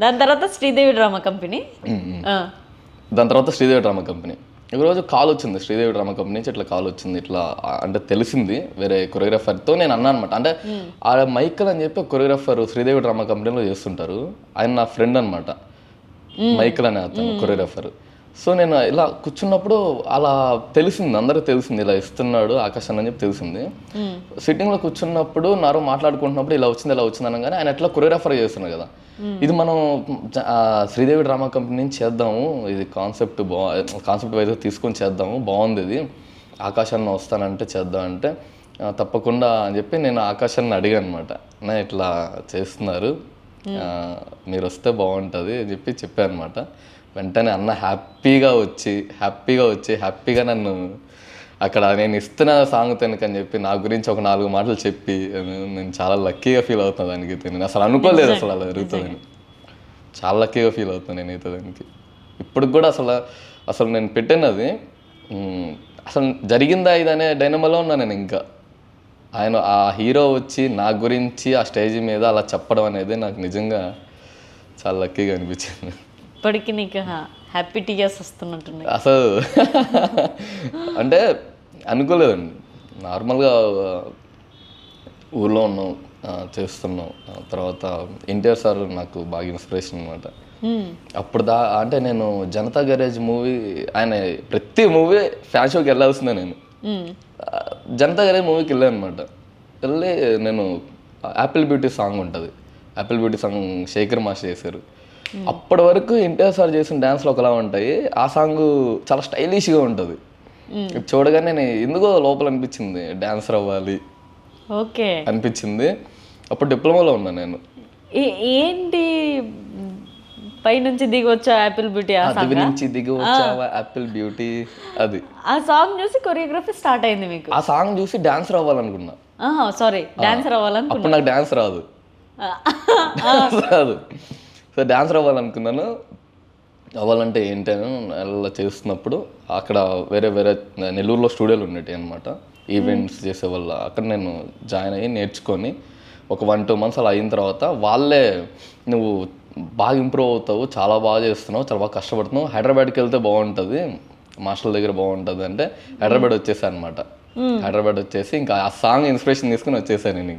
దాని తర్వాత Sridevi drama company. దాని తర్వాత శ్రీదేవి డ్రామా కంపెనీ. ఒకరోజు కాల్ వచ్చింది శ్రీదేవి డ్రామా కంపెనీ నుంచి, ఇట్లా కాల్ వచ్చింది, ఇట్లా అంటే తెలిసింది వేరే కొరియోగ్రాఫర్తో. నేను అన్నా అనమాట, అంటే ఆ మైకల్ అని చెప్పి కొరియోగ్రాఫర్ శ్రీదేవి డ్రామా కంపెనీలో చేస్తుంటారు, ఆయన నా ఫ్రెండ్ అనమాట, మైకల్ అనే అతను కొరియోగ్రాఫర్. సో నేను ఇలా కూర్చున్నప్పుడు అలా తెలిసింది, అందరికి తెలిసింది ఇలా ఇస్తున్నాడు ఆకాశ్ అని చెప్పి తెలిసింది. సిట్టింగ్లో కూర్చున్నప్పుడు నారు మాట్లాడుకుంటున్నప్పుడు ఇలా వచ్చింది అనగానే ఆయన ఎట్లా కొరియోగ్రాఫర్ చేస్తున్నాడు కదా, ఇది మనం శ్రీదేవి డ్రామా కంపెనీ నుంచి చేద్దాము, ఇది కాన్సెప్ట్ వైజ్ తీసుకొని చేద్దాము, బాగుంది ఇది, ఆకాశాన్ని వస్తానంటే చేద్దాం అంటే తప్పకుండా అని చెప్పి నేను ఆకాశాన్ని అడిగాను అనమాట, నేను ఇట్లా చేస్తున్నారు మీరు వస్తే బాగుంటుంది అని చెప్పాను అనమాట. వెంటనే అన్న హ్యాపీగా వచ్చి నన్ను అక్కడ నేను ఇస్తున్న సాంగ్ తనకని చెప్పి నా గురించి ఒక 4 మాటలు చెప్పి నేను చాలా లక్కీగా ఫీల్ అవుతాను దానికి. నేను అసలు అనుకోలేదు అసలు అలా జరుగుతుందని, చాలా లక్కీగా ఫీల్ అవుతాను నేనైతే దానికి. ఇప్పటికి కూడా అసలు నేను పెట్టినది అసలు జరిగిందా ఇదనే డైనమోలో ఉన్నా నేను. ఇంకా ఆయన ఆ హీరో వచ్చి నా గురించి ఆ స్టేజ్ మీద అలా చెప్పడం అనేది నాకు నిజంగా చాలా లక్కీగా అనిపించింది. ఇప్పటికి నీకు హ్యాపీ టీయర్స్ వస్తున్నట్టున్నాయి. అసలు అంటే అనుకోలేదండి, నార్మల్గా ఊర్లో ఉన్నాం చేస్తున్నాం. తర్వాత ఎన్టీఆర్ సార్ నాకు బాగా ఇన్స్పిరేషన్ అనమాట. అప్పుడు అంటే నేను జనతా గ్యారేజ్ మూవీ, ఆయన ప్రతి మూవీ ఫ్యాన్ షోకి వెళ్ళాల్సిందే. నేను జనతా గ్యారేజ్ మూవీకి వెళ్ళాను అనమాట. వెళ్ళి నేను యాపిల్ బ్యూటీ సాంగ్ ఉంటుంది, apple beauty song Shekhar master చేశారు. అప్పటి వరకు ఎన్టీఆర్ సార్ చేసిన డ్యాన్స్లు ఒకలా ఉంటాయి, ఆ సాంగ్ చాలా స్టైలిష్గా ఉంటుంది. చూడగానే నేను ఎందుకో లోపల అనిపించింది డ్యాన్సర్ అవ్వాలి అనిపించింది. అప్పుడు డిప్లొమాలో ఉన్నా నేను. ఏంటి పైనుంచి దిగి వచ్చా యాపిల్ బ్యూటీ, నుంచి దిగి వచ్చావా యాపిల్ బ్యూటీ, అది ఆ సాంగ్ చూసి కొరియోగ్రఫీ స్టార్ట్ అయింది మీకు? ఆ సాంగ్ చూసి డాన్సర్ అవ్వాలనుకున్నా. సారీ, డాన్సర్ అవ్వాలనుకున్నా. అప్పుడు నాకు డాన్స్ రాదు. సో డాన్సర్ అవ్వాలనుకున్నాను. అవ్వాలంటే ఏంటని అలా చేస్తున్నప్పుడు అక్కడ వేరే నెల్లూరులో స్టూడియోలు ఉండేవి అనమాట, ఈవెంట్స్ చేసేవాళ్ళు. అక్కడ నేను జాయిన్ అయ్యి నేర్చుకొని ఒక 1-2 మంత్స్ అలా అయిన తర్వాత వాళ్ళే నువ్వు బాగా ఇంప్రూవ్ అవుతావు, చాలా బాగా చేస్తున్నావు, చాలా బాగా కష్టపడుతున్నావు, హైదరాబాద్కి వెళ్తే బాగుంటుంది, మాస్టర్ల దగ్గర బాగుంటుంది అంటే హైదరాబాద్ వచ్చేసాను అనమాట. హైదరాబాద్ వచ్చేసి ఇంకా ఆ సాంగ్ ఇన్స్పిరేషన్ తీసుకుని వచ్చేసాను నేను. ఇంకా